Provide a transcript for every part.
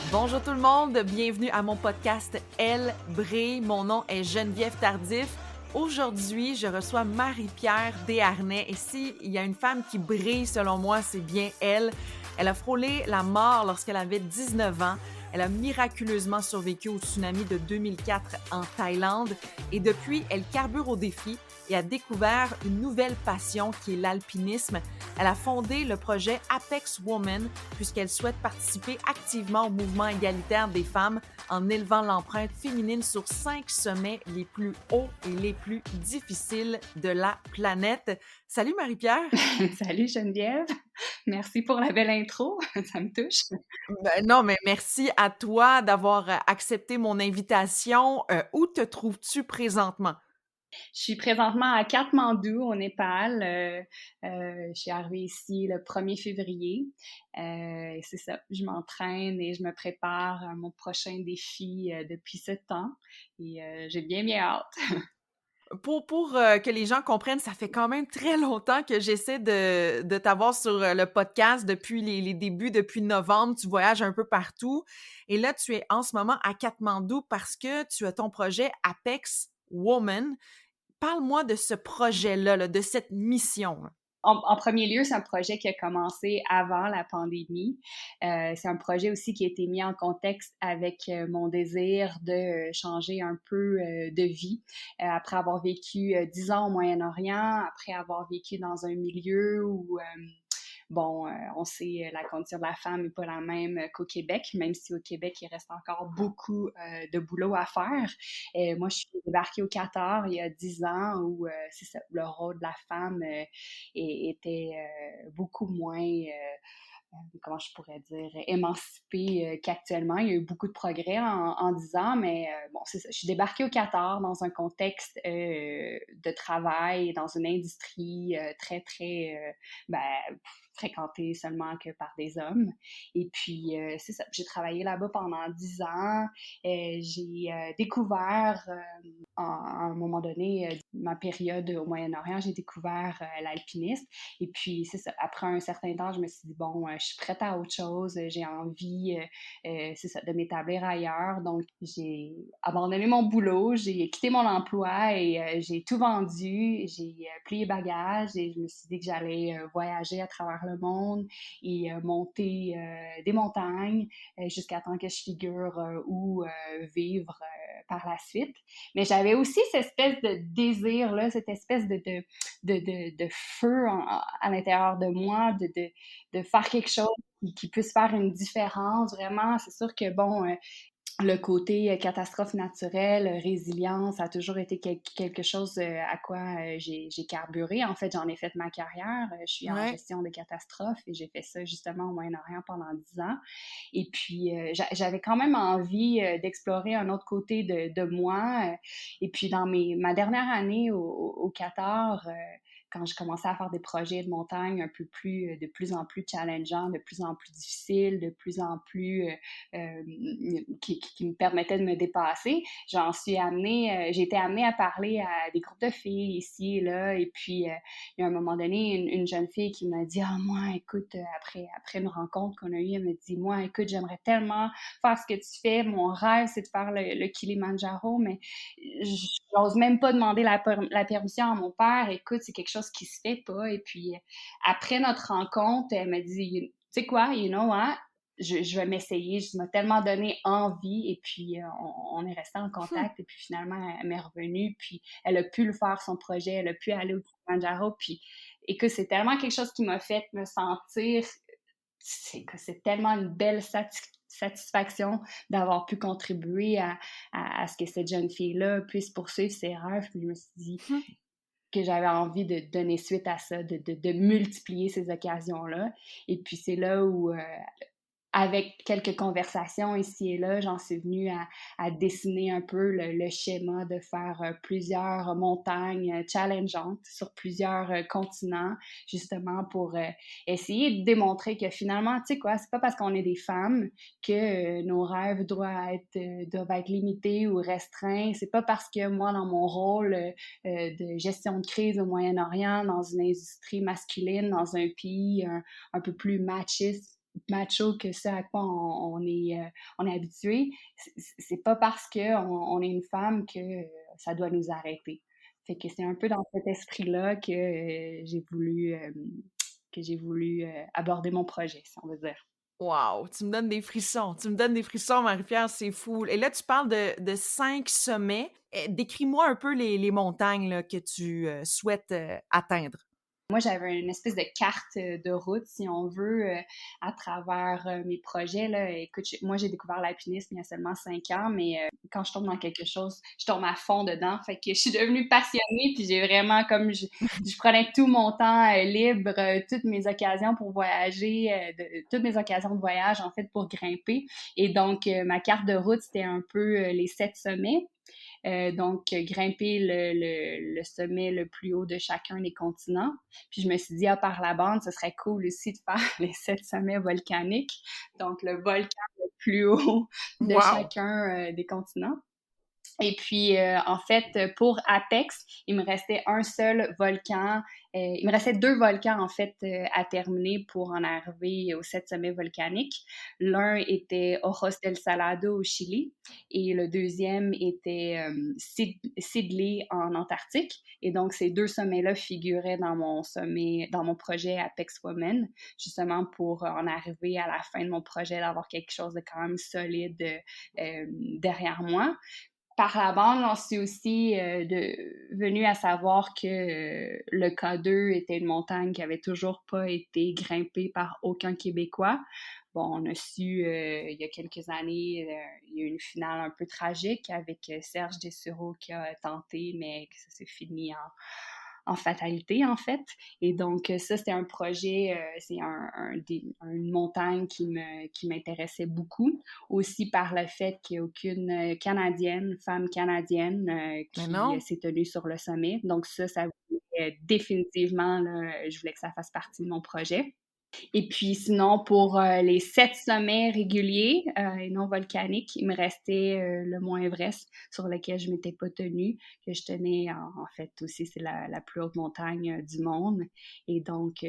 Bonjour tout le monde, bienvenue à mon podcast Elle brille. Mon nom est Geneviève Tardif. Aujourd'hui, je reçois Marie-Pierre Desharnais et s'il y a une femme qui brille selon moi, c'est bien elle. Elle a frôlé la mort lorsqu'elle avait 19 ans. Elle a miraculeusement survécu au tsunami de 2004 en Thaïlande et depuis, elle carbure au défi et a découvert une nouvelle passion qui est l'alpinisme. Elle a fondé le projet Apex Women puisqu'elle souhaite participer activement au mouvement égalitaire des femmes en élevant l'empreinte féminine sur 5 sommets les plus hauts et les plus difficiles de la planète. Salut Marie-Pierre! Salut Geneviève, merci pour la belle intro, ça me touche. Non, mais merci à toi d'avoir accepté mon invitation. Où te trouves-tu présentement? Je suis présentement à Katmandou, au Népal. Je suis arrivée ici le 1er février. C'est ça, je m'entraîne et je me prépare à mon prochain défi depuis 7 ans. Et j'ai bien hâte. Pour que les gens comprennent, ça fait quand même très longtemps que j'essaie de t'avoir sur le podcast depuis les débuts, depuis novembre. Tu voyages un peu partout. Et là, tu es en ce moment à Katmandou parce que tu as ton projet Apex Woman. Parle-moi de ce projet-là, là, de cette mission. En premier lieu, c'est un projet qui a commencé avant la pandémie. C'est un projet aussi qui a été mis en contexte avec mon désir de changer un peu de vie. Après avoir vécu 10 ans au Moyen-Orient, après avoir vécu dans un milieu où on sait la condition de la femme n'est pas la même qu'au Québec, même si au Québec, il reste encore beaucoup de boulot à faire. Moi, je suis débarquée au Qatar il y a 10 ans où c'est ça, le rôle de la femme était beaucoup moins comment je pourrais dire, émancipée qu'actuellement. Il y a eu beaucoup de progrès en 10 ans, mais bon, c'est ça. Je suis débarquée au Qatar dans un contexte de travail, dans une industrie très ben, fréquentée seulement que par des hommes. Et puis, c'est ça. J'ai travaillé là-bas pendant 10 ans. J'ai découvert à un moment donné, ma période au Moyen-Orient, j'ai découvert l'alpinisme. Et puis, c'est ça. Après un certain temps, je me suis dit, bon, je suis prête à autre chose. J'ai envie, c'est ça, de m'établir ailleurs. Donc, j'ai abandonné mon boulot, j'ai quitté mon emploi et j'ai tout vendu. J'ai plié bagages et je me suis dit que j'allais voyager à travers le monde et monter des montagnes jusqu'à temps que je figure où vivre par la suite. Mais j'avais aussi cette espèce de désir-là, cette espèce de feu à l'intérieur de moi, de faire quelque chose qui puisse faire une différence. Vraiment, c'est sûr que, bon, le côté catastrophe naturelle, résilience, a toujours été quelque chose à quoi j'ai carburé. En fait, j'en ai fait ma carrière. Je suis en Ouais. gestion de catastrophes et j'ai fait ça justement au Moyen-Orient pendant 10 ans. Et puis, j'avais quand même envie d'explorer un autre côté de moi. Et puis, dans ma dernière année au Qatar, quand je commençais à faire des projets de montagne un peu plus, de plus en plus challengeants, de plus en plus difficiles, de plus en plus qui me permettaient de me dépasser, j'ai été amenée à parler à des groupes de filles ici et là. Et puis, il y a un moment donné, une jeune fille qui m'a dit, ah, moi, écoute, après une rencontre qu'on a eue, elle m'a dit, moi, écoute, j'aimerais tellement faire ce que tu fais. Mon rêve, c'est de faire le Kilimandjaro, mais j'ose même pas demander la permission à mon père. Écoute, c'est quelque chose qui se fait pas. Et puis, après notre rencontre, elle m'a dit, tu sais quoi, you know what? Je vais m'essayer. Je m'a tellement donné envie. Et puis, on est resté en Hmm. contact. Et puis, finalement, elle m'est revenue. Puis, elle a pu le faire, son projet. Elle a pu aller au Kilimanjaro. Puis, écoute, c'est tellement quelque chose qui m'a fait me sentir c'est tellement une belle satisfaction d'avoir pu contribuer à ce que cette jeune fille-là puisse poursuivre ses rêves. Puis je me suis dit Hmm. que j'avais envie de donner suite à ça, de multiplier ces occasions-là. Et puis c'est là où avec quelques conversations ici et là, j'en suis venue à dessiner un peu le schéma de faire plusieurs montagnes challengeantes sur plusieurs continents, justement pour essayer de démontrer que finalement, tu sais quoi, c'est pas parce qu'on est des femmes que nos rêves doivent être limités ou restreints. C'est pas parce que moi, dans mon rôle de gestion de crise au Moyen-Orient, dans une industrie masculine, dans un pays un peu plus machiste, macho que ce à quoi on est habitué. C'est pas parce qu'on est une femme que ça doit nous arrêter. Fait que c'est un peu dans cet esprit-là que j'ai voulu aborder mon projet, si on veut dire. Wow! Tu me donnes des frissons. Tu me donnes des frissons, Marie-Pierre, c'est fou. Et là, tu parles de 5 sommets. Décris-moi un peu les montagnes là, que tu souhaites atteindre. Moi, j'avais une espèce de carte de route, si on veut, à travers mes projets, là. Écoute, moi, j'ai découvert l'alpinisme il y a seulement 5 ans, mais quand je tombe dans quelque chose, je tombe à fond dedans. Fait que je suis devenue passionnée, puis j'ai vraiment, je prenais tout mon temps libre, toutes mes occasions pour voyager, toutes mes occasions de voyage, en fait, pour grimper. Et donc, ma carte de route, c'était un peu les 7 sommets. Donc, grimper le sommet le plus haut de chacun des continents. Puis je me suis dit, par la bande, ce serait cool aussi de faire les 7 sommets volcaniques. Donc, le volcan le plus haut de Wow! chacun des continents. Et puis, en fait, pour Apex, il me restait un seul volcan. Il me restait 2 volcans, en fait, à terminer pour en arriver aux 7 sommets volcaniques. L'un était Ojos del Salado au Chili et le deuxième était Sidley en Antarctique. Et donc, ces 2 sommets-là figuraient dans mon projet Apex Women, justement pour en arriver à la fin de mon projet, d'avoir quelque chose de quand même solide derrière moi. Par la bande, on s'est aussi venu à savoir que le K2 était une montagne qui avait toujours pas été grimpée par aucun Québécois. Bon, on a su il y a quelques années, il y a eu une finale un peu tragique avec Serge Dessureau qui a tenté, mais que ça s'est fini en fatalité, en fait. Et donc, ça, c'était un projet, c'est une montagne qui m'intéressait beaucoup. Aussi par le fait qu'il n'y a aucune femme canadienne, Mais qui non! s'est tenue sur le sommet. Donc, ça voulait définitivement, là, je voulais que ça fasse partie de mon projet. Et puis sinon, pour les 7 sommets réguliers et non volcaniques, il me restait le mont Everest sur lequel je m'étais pas tenue, que je tenais en fait aussi, c'est la plus haute montagne du monde. Et donc,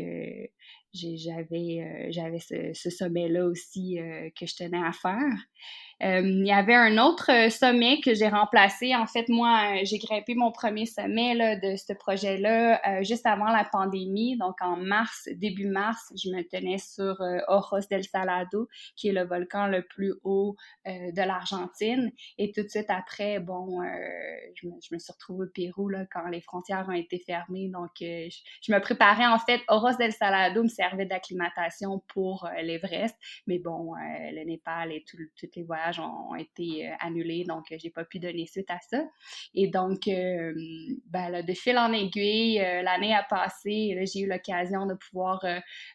j'avais ce sommet-là aussi que je tenais à faire. Il y avait un autre sommet que j'ai remplacé. En fait, moi, j'ai grimpé mon premier sommet là, de ce projet-là juste avant la pandémie. Donc, en mars, début mars, je me tenais sur Ojos del Salado, qui est le volcan le plus haut de l'Argentine. Et tout de suite après, bon, je me suis retrouvée au Pérou là, quand les frontières ont été fermées. Donc, je me préparais. En fait, Ojos del Salado me servait d'acclimatation pour l'Everest. Mais bon, le Népal et tous les voyages ont été annulés, donc j'ai pas pu donner suite à ça. Et donc, ben, là, de fil en aiguille, l'année a passé, et là, j'ai eu l'occasion de pouvoir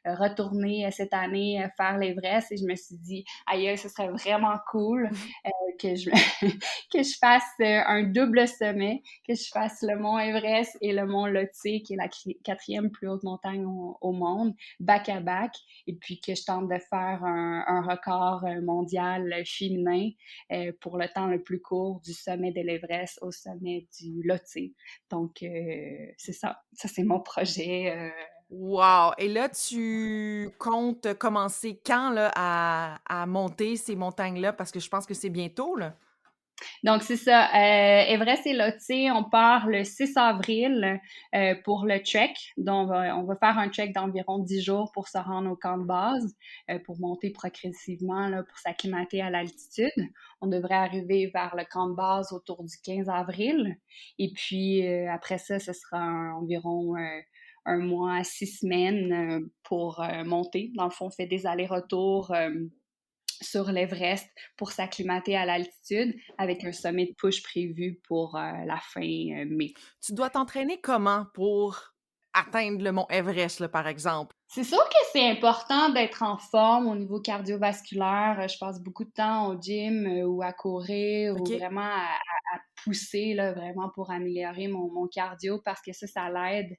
retourner cette année faire l'Everest et je me suis dit, aïe, ce serait vraiment cool que je que je fasse un double sommet, que je fasse le mont Everest et le mont Lhotse, qui est la 4e plus haute montagne au monde, back à back, et puis que je tente de faire un record mondial féminin pour le temps le plus court du sommet de l'Everest au sommet du Lhotse. Donc, c'est ça. Ça, c'est mon projet. Wow! Et là, tu comptes commencer quand là, à monter ces montagnes-là? Parce que je pense que c'est bientôt, là. Donc, c'est ça. Everest et Lhotse, on part le 6 avril pour le trek. Donc, on va faire un trek d'environ 10 jours pour se rendre au camp de base, pour monter progressivement, là, pour s'acclimater à l'altitude. On devrait arriver vers le camp de base autour du 15 avril. Et puis, après ça, ce sera environ un mois à 6 semaines pour monter. Dans le fond, on fait des allers-retours sur l'Everest pour s'acclimater à l'altitude avec un sommet de push prévu pour la fin mai. Tu dois t'entraîner comment pour atteindre le mont Everest, là, par exemple? C'est sûr que c'est important d'être en forme au niveau cardiovasculaire. Je passe beaucoup de temps au gym ou à courir ou OK. vraiment à pousser là, vraiment pour améliorer mon cardio parce que ça l'aide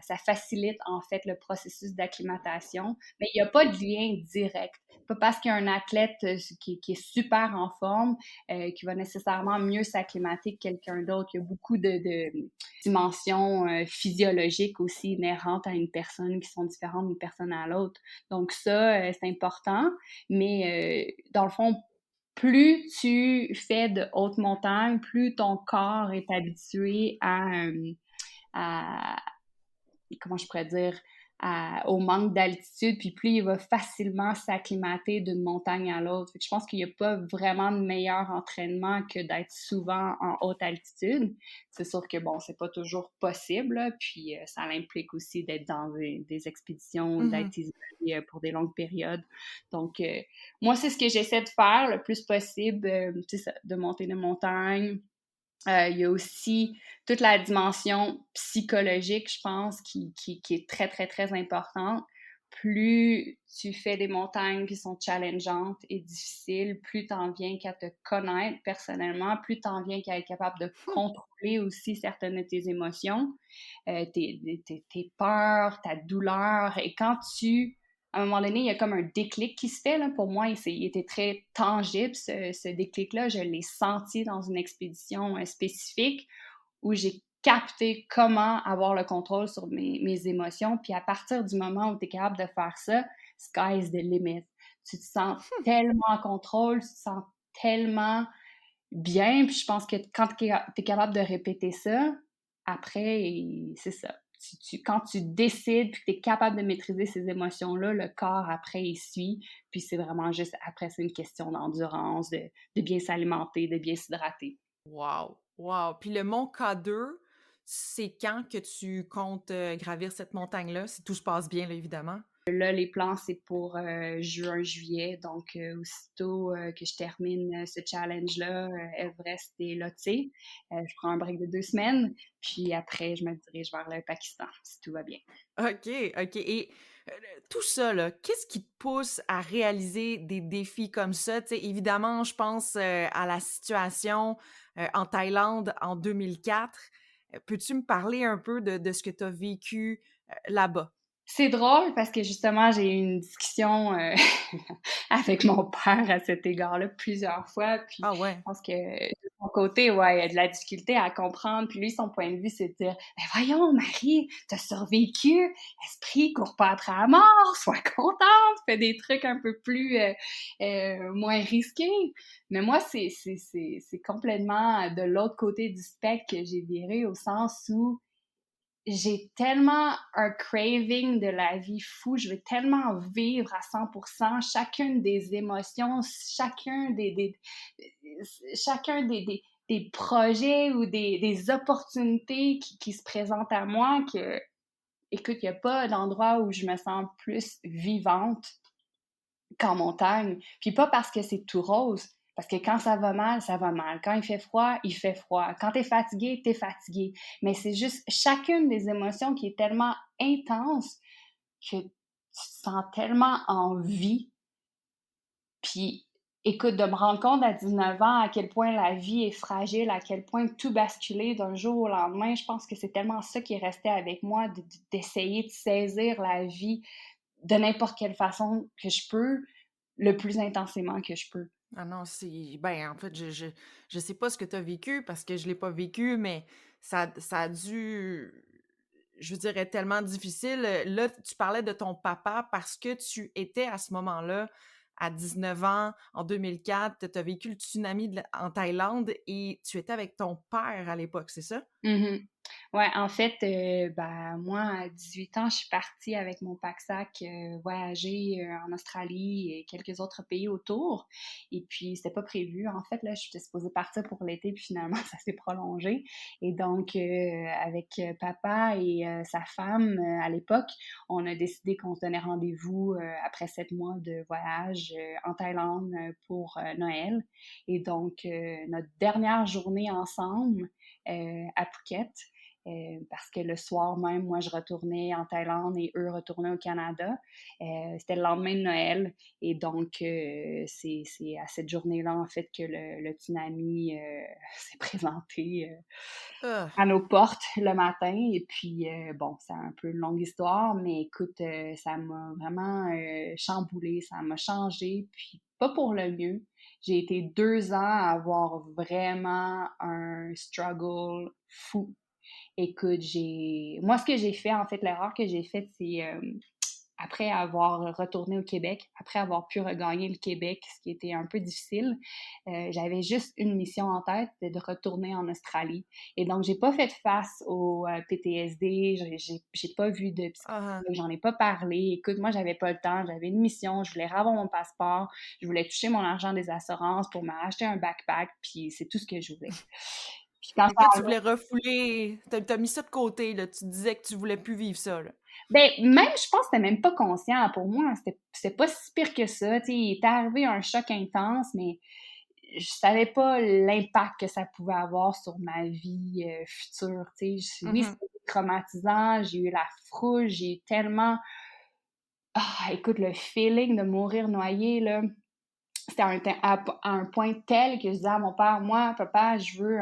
ça facilite en fait le processus d'acclimatation. Mais il n'y a pas de lien direct. Pas parce qu'il y a un athlète qui est super en forme qui va nécessairement mieux s'acclimater que quelqu'un d'autre. Il y a beaucoup de dimensions physiologiques aussi inhérentes à une personne qui sont différentes d'une personne à l'autre. Donc ça, c'est important. Mais dans le fond, plus tu fais de hautes montagnes, plus ton corps est habitué à comment je pourrais dire, au manque d'altitude, puis plus il va facilement s'acclimater d'une montagne à l'autre. Fait que je pense qu'il n'y a pas vraiment de meilleur entraînement que d'être souvent en haute altitude. C'est sûr que, bon, c'est pas toujours possible, là, puis ça implique aussi d'être dans des expéditions, Mhm. d'être isolé pour des longues périodes. Donc, moi, c'est ce que j'essaie de faire le plus possible, tu sais, de monter des montagnes. Il y a aussi toute la dimension psychologique, je pense, qui est très, très, très importante. Plus tu fais des montagnes qui sont challengeantes et difficiles, plus tu en viens qu'à te connaître personnellement, plus tu en viens qu'à être capable de contrôler aussi certaines de tes émotions, tes peurs, ta douleur. Et quand à un moment donné, il y a comme un déclic qui se fait. Là. Pour moi, il était très tangible, ce déclic-là. Je l'ai senti dans une expédition spécifique où j'ai capté comment avoir le contrôle sur mes émotions. Puis à partir du moment où tu es capable de faire ça, sky is the limit. Tu te sens tellement en contrôle, tu te sens tellement bien. Puis je pense que quand tu es capable de répéter ça, après, c'est ça. Quand tu décides puis que tu es capable de maîtriser ces émotions-là, le corps, après, il suit. Puis c'est vraiment juste, après, c'est une question d'endurance, de bien s'alimenter, de bien s'hydrater. Wow! Wow! Puis le mont K2, c'est quand que tu comptes gravir cette montagne-là, si tout se passe bien, là, évidemment? Là, les plans, c'est pour juin, juillet. Donc, aussitôt que je termine ce challenge-là, Everest et Lhotse, je prends un break de 2 semaines. Puis après, je me dirige vers le Pakistan, si tout va bien. OK, OK. Et tout ça, là, qu'est-ce qui te pousse à réaliser des défis comme ça? Tu sais, évidemment, je pense à la situation en Thaïlande en 2004. Peux-tu me parler un peu de ce que tu as vécu là-bas? C'est drôle parce que justement, j'ai eu une discussion avec mon père à cet égard-là plusieurs fois. Puis Ah je ouais. pense que de son côté, ouais, il a de la difficulté à comprendre. Puis lui, son point de vue, c'est de dire ben voyons, Marie, t'as survécu, esprit, cours pas après la mort, sois contente, fais des trucs un peu plus moins risqués. Mais moi, c'est complètement de l'autre côté du spectre que j'ai viré au sens où j'ai tellement un craving de la vie fou, je veux tellement vivre à 100% chacune des émotions, chacun des projets ou des opportunités qui se présentent à moi que, écoute, il n'y a pas d'endroit où je me sens plus vivante qu'en montagne. Puis pas parce que c'est tout rose, parce que quand ça va mal, ça va mal. Quand il fait froid. Quand t'es fatigué, t'es fatigué. Mais c'est juste chacune des émotions qui est tellement intense que tu te sens tellement en vie. Puis écoute, de me rendre compte à 19 ans à quel point la vie est fragile, à quel point tout basculer d'un jour au lendemain, je pense que c'est tellement ça qui est resté avec moi, d'essayer de saisir la vie de n'importe quelle façon que je peux, le plus intensément que je peux. Ah non, c'est... Ben, en fait, je sais pas ce que tu as vécu parce que je l'ai pas vécu, mais ça a dû, je dirais, tellement difficile. Là, tu parlais de ton papa parce que tu étais à ce moment-là, à 19 ans, en 2004, tu as vécu le tsunami en Thaïlande et tu étais avec ton père à l'époque, c'est ça? Mmh. Ouais, en fait, ben, moi, à 18 ans, je suis partie avec mon pack-sac, voyager, en Australie et quelques autres pays autour et puis c'était pas prévu. En fait, là, j'étais supposée partir pour l'été puis finalement, ça s'est prolongé et donc avec, papa et sa femme, à l'époque, on a décidé qu'on se donnait rendez-vous, après 7 mois de voyage, en Thaïlande, pour, Noël et donc notre dernière journée ensemble, à Phuket. parce que le soir même, moi, je retournais en Thaïlande et eux retournaient au Canada. C'était le lendemain de Noël et donc c'est à cette journée-là, en fait, que le tsunami s'est présenté Ah. à nos portes le matin. Et puis, bon, c'est un peu une longue histoire, mais écoute, ça m'a vraiment chamboulée, ça m'a changé, puis pas pour le mieux. J'ai été 2 ans à avoir vraiment un struggle fou. Écoute, moi, ce que j'ai fait, en fait, l'erreur que j'ai faite, c'est après avoir retourné au Québec, après avoir pu regagner le Québec, ce qui était un peu difficile, j'avais juste une mission en tête, c'était de retourner en Australie. Et donc, j'ai pas fait face au PTSD, j'ai pas vu de Ah. psychologue, j'en ai pas parlé. Écoute, moi, j'avais pas le temps, j'avais une mission, je voulais avoir mon passeport, je voulais toucher mon argent des assurances pour m'acheter un backpack, puis c'est tout ce que je voulais. Puis quand Fait que ça là, tu voulais refouler. T'as mis ça de côté, là. Tu disais que tu voulais plus vivre ça, là. Ben, même, je pense que c'était même pas conscient pour moi. C'était pas si pire que ça. Tu sais, il est arrivé un choc intense, mais je savais pas l'impact que ça pouvait avoir sur ma vie future. Tu sais, oui, Mhm. c'était traumatisant. J'ai eu la frousse. J'ai eu tellement. Ah, écoute, le feeling de mourir noyé, là. C'était à un point tel que je disais à mon père, moi, papa, je veux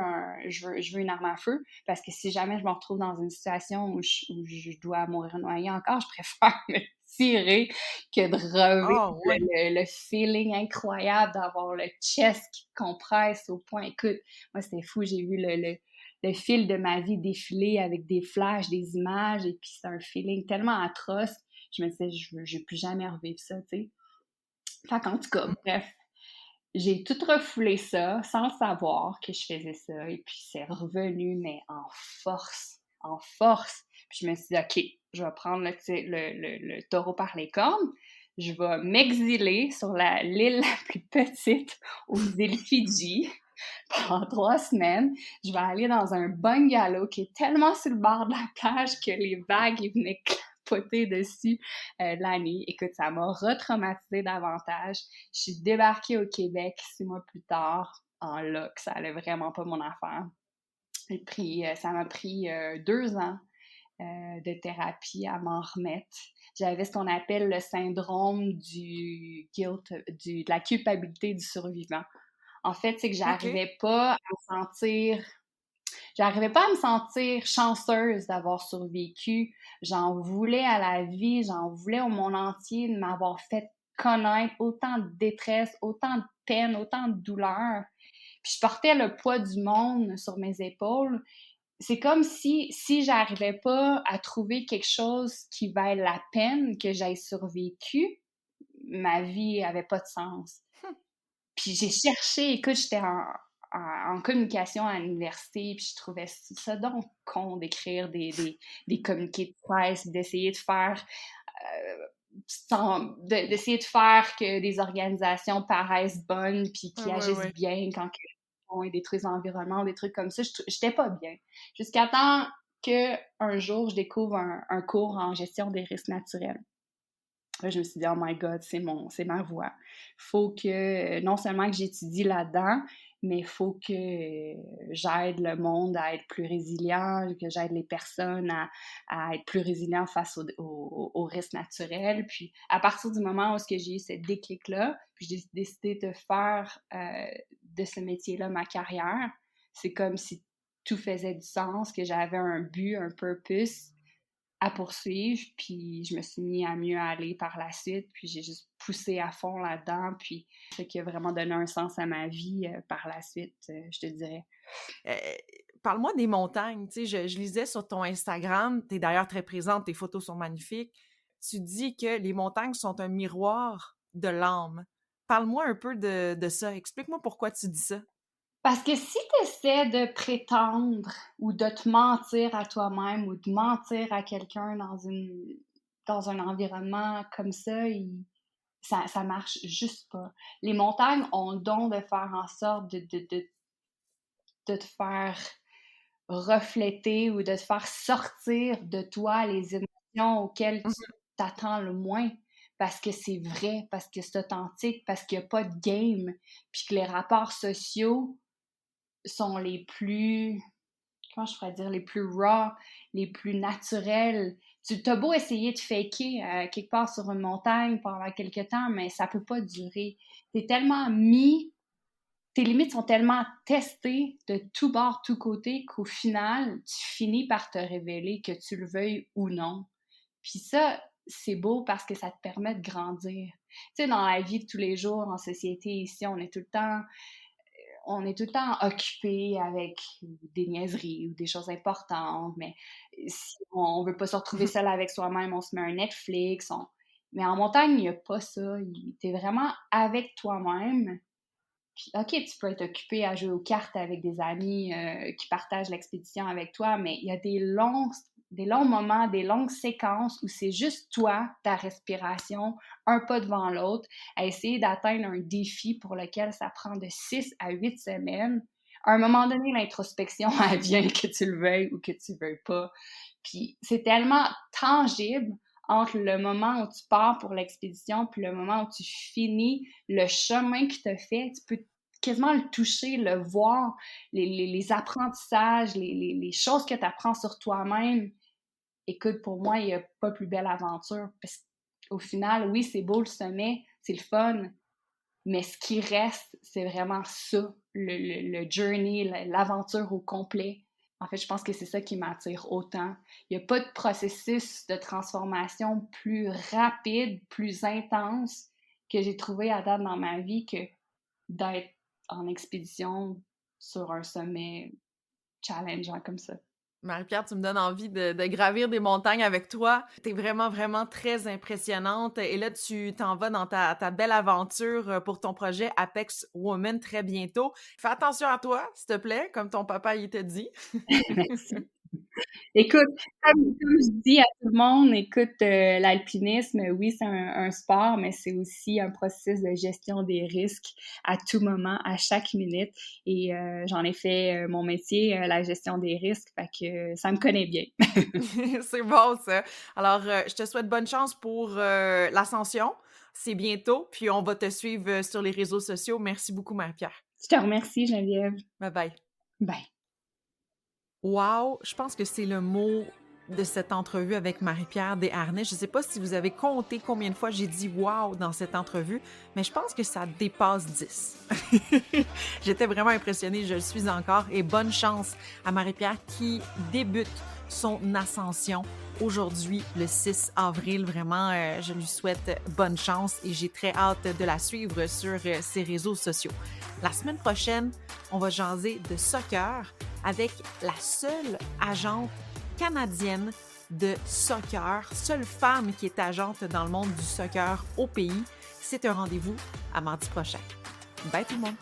une arme à feu, parce que si jamais je me retrouve dans une situation où je dois mourir noyée encore, je préfère me tirer que de revivre Ah, ouais. le feeling incroyable d'avoir le chest qui compresse au point. Écoute, moi, c'était fou, j'ai vu le fil de ma vie défiler avec des flashs, des images, et puis c'est un feeling tellement atroce. Je me disais, je veux plus jamais revivre ça, tu sais. Fait qu'en tout cas, bref, j'ai tout refoulé ça sans savoir que je faisais ça. Et puis c'est revenu, mais en force, en force. Puis je me suis dit, OK, je vais prendre le taureau par les cornes. Je vais m'exiler sur l'île la plus petite aux îles Fidji pendant 3 semaines. Je vais aller dans un bungalow qui est tellement sur le bord de la plage que les vagues ils venaient capoter dessus la nuit. Écoute, ça m'a retraumatisé davantage. Je suis débarquée au Québec 6 mois plus tard en loc. Ça allait vraiment pas mon affaire. Et puis, ça m'a pris 2 ans de thérapie à m'en remettre. J'avais ce qu'on appelle le syndrome du guilt, de la culpabilité du survivant. En fait, c'est que OK. j'arrivais pas à me sentir chanceuse d'avoir survécu. J'en voulais à la vie, j'en voulais au monde entier de m'avoir fait connaître autant de détresse, autant de peine, autant de douleur. Puis je portais le poids du monde sur mes épaules. C'est comme si j'arrivais pas à trouver quelque chose qui vaille la peine que j'aille survécu, ma vie avait pas de sens. Puis j'ai cherché, écoute, j'étais en communication à l'université, puis je trouvais ça donc con d'écrire des communiqués de presse, d'essayer de faire d'essayer de faire que des organisations paraissent bonnes puis Ouais, qui ouais, agissent ouais. bien quand ils détruisent l'environnement, des trucs comme ça. J'étais pas bien. Jusqu'à temps qu'un jour, je découvre un cours en gestion des risques naturels. Là, je me suis dit, oh my God, c'est ma voie. Faut que, non seulement que j'étudie là-dedans, mais il faut que j'aide le monde à être plus résilient, que j'aide les personnes à être plus résilients face aux risques naturels. Puis, à partir du moment où j'ai eu ce déclic-là, puis j'ai décidé de faire de ce métier-là ma carrière, c'est comme si tout faisait du sens, que j'avais un but, un purpose à poursuivre, puis je me suis mis à mieux aller par la suite, puis j'ai juste poussé à fond là-dedans, puis ce qui a vraiment donné un sens à ma vie par la suite, je te dirais. Euh, Parle-moi des montagnes. Tu sais, je lisais sur ton Instagram, tu es d'ailleurs très présente, tes photos sont magnifiques. Tu dis que les montagnes sont un miroir de l'âme. Parle-moi un peu de ça. Explique-moi pourquoi tu dis ça. Parce que si tu essaies de prétendre ou de te mentir à toi-même ou de mentir à quelqu'un dans un environnement comme ça, ça marche juste pas. Les montagnes ont le don de faire en sorte de te faire refléter ou de te faire sortir de toi les émotions auxquelles tu Mhm. t'attends le moins parce que c'est vrai, parce que c'est authentique, parce qu'il n'y a pas de game, puis que les rapports sociaux sont les plus comment je pourrais dire, les plus raw, les plus naturels. Tu as beau essayer de faker quelque part sur une montagne pendant quelques temps, mais ça peut pas durer. T'es tellement mis, tes limites sont tellement testées de tout bord, tout côté, qu'au final, tu finis par te révéler, que tu le veuilles ou non. Puis ça, c'est beau parce que ça te permet de grandir. Tu sais, dans la vie de tous les jours, en société, ici, on est tout le temps occupé avec des niaiseries ou des choses importantes, mais si on veut pas se retrouver seul avec soi-même, on se met un Netflix. Mais en montagne, il n'y a pas ça. T'es vraiment avec toi-même. Puis, OK, tu peux être occupé à jouer aux cartes avec des amis qui partagent l'expédition avec toi, mais il y a des longs moments, des longues séquences où c'est juste toi, ta respiration, un pas devant l'autre, à essayer d'atteindre un défi pour lequel ça prend de 6 à 8 semaines. À un moment donné, l'introspection, elle vient que tu le veuilles ou que tu ne veuilles pas. Puis c'est tellement tangible entre le moment où tu pars pour l'expédition puis le moment où tu finis, le chemin que tu as fait, tu peux quasiment le toucher, le voir, les apprentissages, les choses que tu apprends sur toi-même. Écoute, pour moi, il n'y a pas plus belle aventure. Parce qu'au final, oui, c'est beau le sommet, c'est le fun, mais ce qui reste, c'est vraiment ça, le journey, l'aventure au complet. En fait, je pense que c'est ça qui m'attire autant. Il n'y a pas de processus de transformation plus rapide, plus intense que j'ai trouvé à date dans ma vie que d'être en expédition sur un sommet challengeant comme ça. Marie-Pierre, tu me donnes envie de gravir des montagnes avec toi. T'es vraiment, vraiment très impressionnante. Et là, tu t'en vas dans ta belle aventure pour ton projet Apex Women très bientôt. Fais attention à toi, s'il te plaît, comme ton papa il te dit. Merci. Écoute, comme je dis à tout le monde, écoute, l'alpinisme, oui, c'est un sport, mais c'est aussi un processus de gestion des risques à tout moment, à chaque minute. Et j'en ai fait mon métier, la gestion des risques, fait que ça me connaît bien. C'est bon, ça. Alors, je te souhaite bonne chance pour l'ascension. C'est bientôt, puis on va te suivre sur les réseaux sociaux. Merci beaucoup, Marie-Pierre. Je te remercie, Geneviève. Bye-bye. Bye. Wow! Je pense que c'est le mot de cette entrevue avec Marie-Pierre Desharnais. Je ne sais pas si vous avez compté combien de fois j'ai dit « wow » dans cette entrevue, mais je pense que ça dépasse 10. J'étais vraiment impressionnée, je le suis encore, et bonne chance à Marie-Pierre qui débute son ascension aujourd'hui, le 6 avril. Vraiment, je lui souhaite bonne chance et j'ai très hâte de la suivre sur ses réseaux sociaux. La semaine prochaine, on va jaser de soccer avec la seule agente canadienne de soccer, seule femme qui est agente dans le monde du soccer au pays. C'est un rendez-vous à mardi prochain. Bye tout le monde!